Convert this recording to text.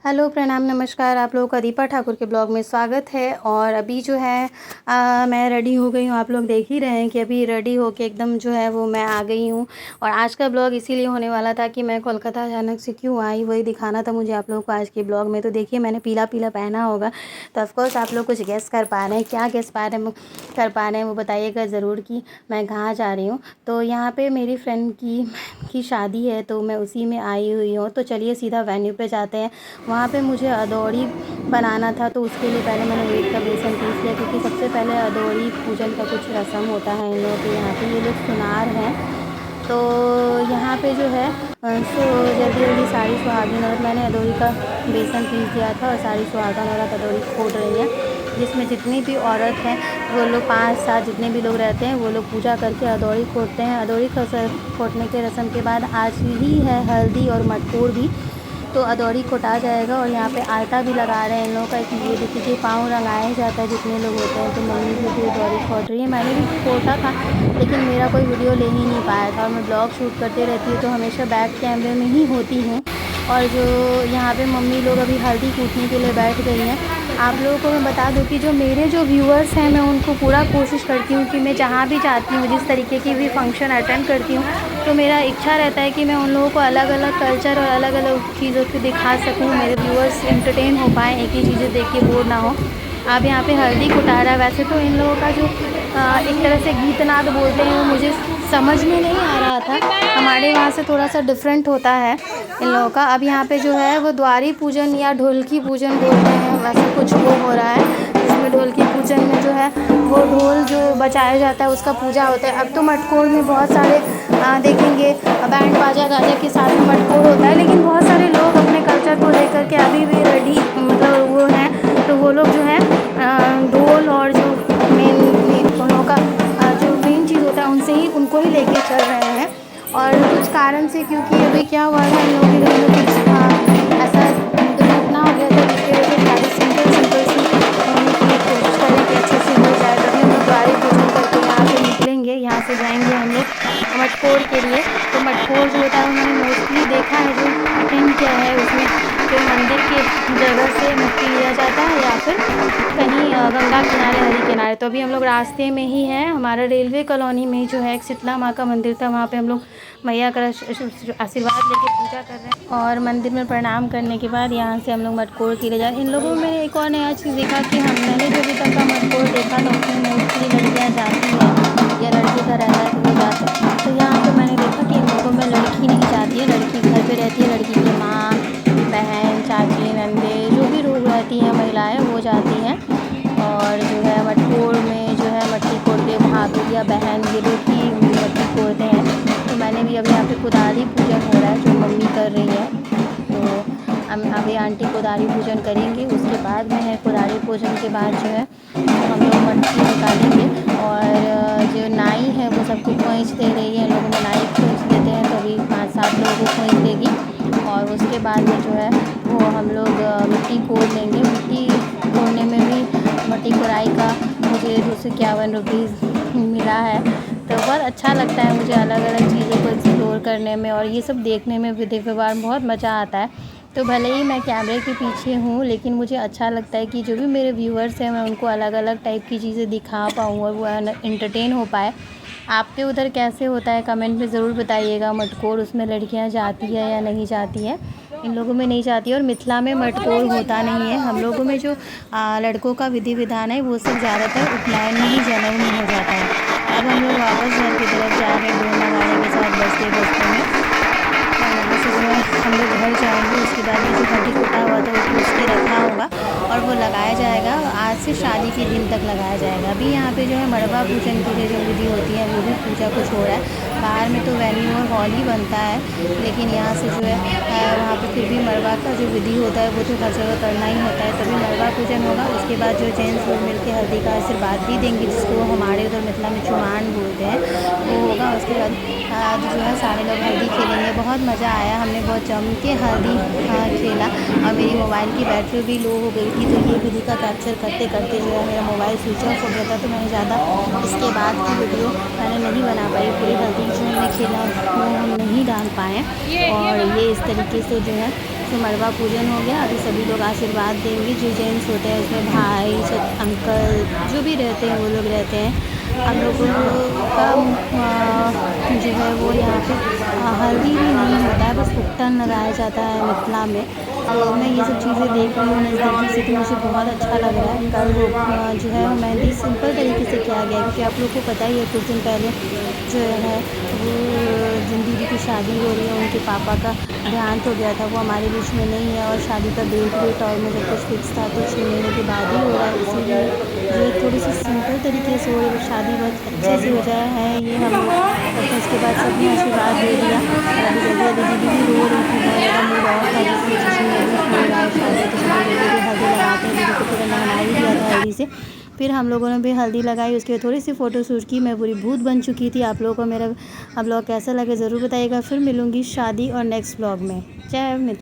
Hello, प्रणाम, नमस्कार। आप लोगों का दीपा ठाकुर के ब्लॉग में स्वागत है। और अभी जो है मैं रेडी हो गई हूँ। आप लोग देख ही रहे हैं कि अभी रेडी होके एकदम जो है वो मैं आ गई हूँ। और आज का ब्लॉग इसीलिए होने वाला था कि मैं कोलकाता अचानक से क्यों आई, वही दिखाना था मुझे आप लोगों को आज के ब्लॉग में। तो देखिए, मैंने पीला पीला पहना होगा, तो ऑफकोर्स आप लोग कुछ गेस कर पा रहे हैं। क्या गेस कर पा रहे हैं वो बताइएगा ज़रूर कि मैं कहाँ जा रही हूँ। तो यहाँ पर मेरी फ्रेंड की शादी है, तो मैं उसी में आई हुई हूँ। तो चलिए सीधा वेन्यू पर जाते हैं। वहाँ पे मुझे अदौड़ी बनाना था, तो उसके लिए पहले मैंने वेट का बेसन पीस लिया, क्योंकि सबसे पहले अदौड़ी पूजन का कुछ रस्म होता है इन लोगों के यहाँ पे। ये लोग सुनार हैं, तो यहाँ पे जो है जल्दी जल्दी सारी सुहागिन औरत, मैंने अदौड़ी का बेसन पीस दिया था और सारी सुहागन औरत अदौड़ी खोद रही हैं, जिसमें जितनी भी औरत हैं वो लोग 5-7 जितने भी लोग रहते हैं वो लोग पूजा करके अदौड़ी खोदते हैं। अदौड़ी खोदने के रस्म के बाद आज ही है हल्दी और मटकोर भी, तो अदौड़ी कोटा जाएगा। और यहाँ पे आटा भी लगा रहे हैं इन लोगों का, ये देखिए पाँव रंगाया जाता है जितने लोग होते हैं। तो मम्मी भी अदौड़ी खोद रही है, मैंने भी खोदा था लेकिन मेरा कोई वीडियो ले ही नहीं पाया था। और मैं ब्लॉग शूट करती रहती हूँ तो हमेशा बैक कैमरे में ही होती हूँ। और जो यहाँ पे मम्मी लोग अभी हल्दी कूटने के लिए बैठ गई हैं। आप लोगों को मैं बता दूँ कि जो मेरे जो व्यूअर्स हैं, मैं उनको पूरा कोशिश करती हूँ कि मैं जहाँ भी जाती हूँ, जिस तरीके की भी फंक्शन अटेंड करती हूँ, तो मेरा इच्छा रहता है कि मैं उन लोगों को अलग अलग कल्चर और अलग अलग चीज़ों को दिखा सकूँ, मेरे व्यूअर्स एंटरटेन हो पाएँ, एक ही चीज़ें देख के बोर ना हो। अब यहाँ पे हल्दी कुटा रहा है। वैसे तो इन लोगों का जो एक तरह से गीतनाद बोलते हैं वो मुझे समझ में नहीं आ रहा था, हमारे वहाँ से थोड़ा सा डिफरेंट होता है इन लोगों का। अब यहाँ पे जो है वो द्वारी पूजन या ढोलकी पूजन बोलते हैं, वैसे कुछ वो हो रहा है, जिसमें ढोलकी पूजन में जो है वो ढोल जो बजाया जाता है उसका पूजा होता है। अब तो मटकोर में बहुत सारे देखेंगे बैंड बाजा गाजा के साथ में मटकोर होता है, लेकिन बहुत सारे लोग अपने कल्चर को लेकर के अभी भी रेडी मतलब वो हैं, तो वो लोग जो है ढोल और जो मेन दोनों का जो मेन चीज़ होता है उनसे ही उनको ही लेके चल रहे हैं। और कुछ कारण से, क्योंकि अभी क्या हुआ है इन लोगों के घर में कुछ ऐसा दुर्घटना हो गया था, जिसकी वजह से शादी सिंपल सी होने की कोशिश करें कि अच्छे से हो जाए। तभी हम लोग द्वारी पूजन करके यहाँ से निकलेंगे, यहाँ से जाएंगे हम लोग मटकोर के लिए। तो मटकोर जो होता है उन्होंने मोस्टली देखा है, जो अटेंड किया है उसमें जो मंदिर के जगह से मिट्टी लिया जाता है या फिर कहीं गंगा किनारे, नदी किनारे। तो अभी हम लोग रास्ते में ही हैं, हमारा रेलवे कॉलोनी में जो है एक शीतला माँ का मंदिर था, वहाँ पे हम लोग मैया का आशीर्वाद लेके पूजा कर रहे हैं। और मंदिर में प्रणाम करने के बाद यहाँ से हम लोग मटकोर के लिए जा रहे हैं। इन लोगों में एक और नया चीज़ देखा कि मैंने जो अभी तक का मटकोर देखा था उसमें मोस्टली लड़कियाँ जाती हैं या लड़की का रहता है तो वो जाते हैं। तो यहाँ पर मैंने देखा कि इन लोगों में लड़की नहीं जाती है, लड़की घर पर रहती है। लड़की की माँ, बहन, चाची, नंदे जो भी लोग रहती हैं महिलाएँ वो जाती हैं। और जो है मटकोर में जो है मट्टी कोड़ते भाभी या बहन ये लोग ही मट्टी कोड़ते हैं। तो मैंने भी अभी यहाँ पे कुदारी पूजन हो रहा है जो मम्मी कर रही है, तो हम अभी आंटी कुदारी पूजन करेंगे। उसके बाद में है कुदारी पूजन के बाद जो है हम लोग मट्टी निकालेंगे। और जो नाई है वो सबको खोंच दे रही है, लोगों में नाई खोंच देते हैं, तो अभी 5-7 लोगों को खोंच देगी। और उसके बाद में जो है वो हम लोग मिट्टी कोड़ लेंगे। मिट्टी कोड़ने में भी मट्टी कोड़ाई का मुझे 251 रुपीज़ मिला है। तो बहुत अच्छा लगता है मुझे अलग अलग चीज़ों को एक्सप्लोर करने में, और ये सब देखने में विधि व्यवहार बहुत मज़ा आता है। तो भले ही मैं कैमरे के पीछे हूँ, लेकिन मुझे अच्छा लगता है कि जो भी मेरे व्यूअर्स हैं मैं उनको अलग अलग टाइप की चीज़ें दिखा पाऊँ और वो एंटरटेन हो पाए। आपके उधर कैसे होता है कमेंट में ज़रूर बताइएगा। मटकोर उसमें लड़कियां जाती है या नहीं जाती है? इन लोगों में नहीं जाती है। और मिथिला में मटकोर होता नहीं है। हम लोगों में जो लड़कों का विधि विधान है वो सब ज़्यादातर उपनयन में ही जनेऊ में हो जाता है। अब हम लोग वापस घर की तरफ जा रहे हैं ढोल नगाड़े के साथ बजते बजते में। और यहाँ से जो है हम लोग घर जाएंगे। उसके बाद में जो हड्डी कुटा हुआ था वो पूछ के रखा होगा और वो लगाया जाएगा। आज से शादी के दिन तक लगाया जाएगा। अभी यहाँ पे जो है मड़वा पूजन के लिए जो विधि होती है वो भी पूजा कुछ हो रहा है। बाहर में तो वेन्यू और हॉल ही बनता है, लेकिन यहाँ से जो है वहाँ पे फिर भी मड़वा का जो विधि होता है वो तो हर जगह करना ही होता है। तभी मड़वा पूजन होगा। उसके बाद जो जेंट्स लोग मिल के हल्दी का आशीर्वाद भी देंगे, जिसको हमारे उधर मिथिला में चुमान बोलते हैं, वो होगा। उसके बाद जो है सारे लोग हल्दी खेलेंगे। बहुत मज़ा आया, हमने बहुत जम के हल्दी खेला। और मेरी मोबाइल की बैटरी भी लो हो गई थी, तो ये विधि का कैप्चर करते करते जो है मेरा मोबाइल स्विच ऑफ हो गया था। तो मैंने ज़्यादा इसके बाद की वीडियो मैंने नहीं बना पाई। पूरी हल्दी जो हमने खेला वो हम नहीं डाल पाए। और ये इस तरीके से जो है तो मलबा पूजन हो गया। अभी सभी लोग आशीर्वाद देंगे। जो जेंट्स होते हैं उसमें भाई, अंकल जो भी रहते हैं वो लोग रहते हैं। हम लोगों का जो है वो यहाँ पे हल्दी भी नहीं होता है, बस उपटन लगाया जाता है मिथिला में। मैं ये सब चीज़ें देख रही हूँ नज़दीकी से, तो मुझे बहुत अच्छा लग रहा है। कल वो जो है मेहंदी सिंपल तरीके से किया गया है, क्योंकि आप लोग को पता ही है कुछ दिन पहले जो है वो जिन दीदी की शादी हो रही है उनके पापा का देहांत हो गया था। वो हमारे बीच में नहीं है और शादी का डेट वेट और मुझे कुछ फिक्स था तो 6 महीने के बाद ही हो रहा है। इसीलिए जो थोड़ी सी सिंपल तरीके से हो रही है, शादी बहुत अच्छे से हो जाए है ये हम लोग। और फिर उसके बाद सबने आशीर्वाद दे दिया। और अभी जल्दी जल्दी दीदी भी रो रही थी, बहुत ज़्यादा मूड ऑफ था जिसकी जश्न में भी हो रहा है शादी, तो सभी जल्दी हल्दी लगाते हैं। दीदी को पूरा नहला ही दिया था हल्दी से। फिर हम लोगों ने भी हल्दी लगाई, उसके बाद थोड़ी सी फ़ोटो शूट की। मैं पूरी भूत बन चुकी थी। आप लोगों को मेरा ब्लॉग कैसा लगे ज़रूर बताइएगा। फिर मिलूँगी शादी और नेक्स्ट ब्लॉग में। जय मित्र।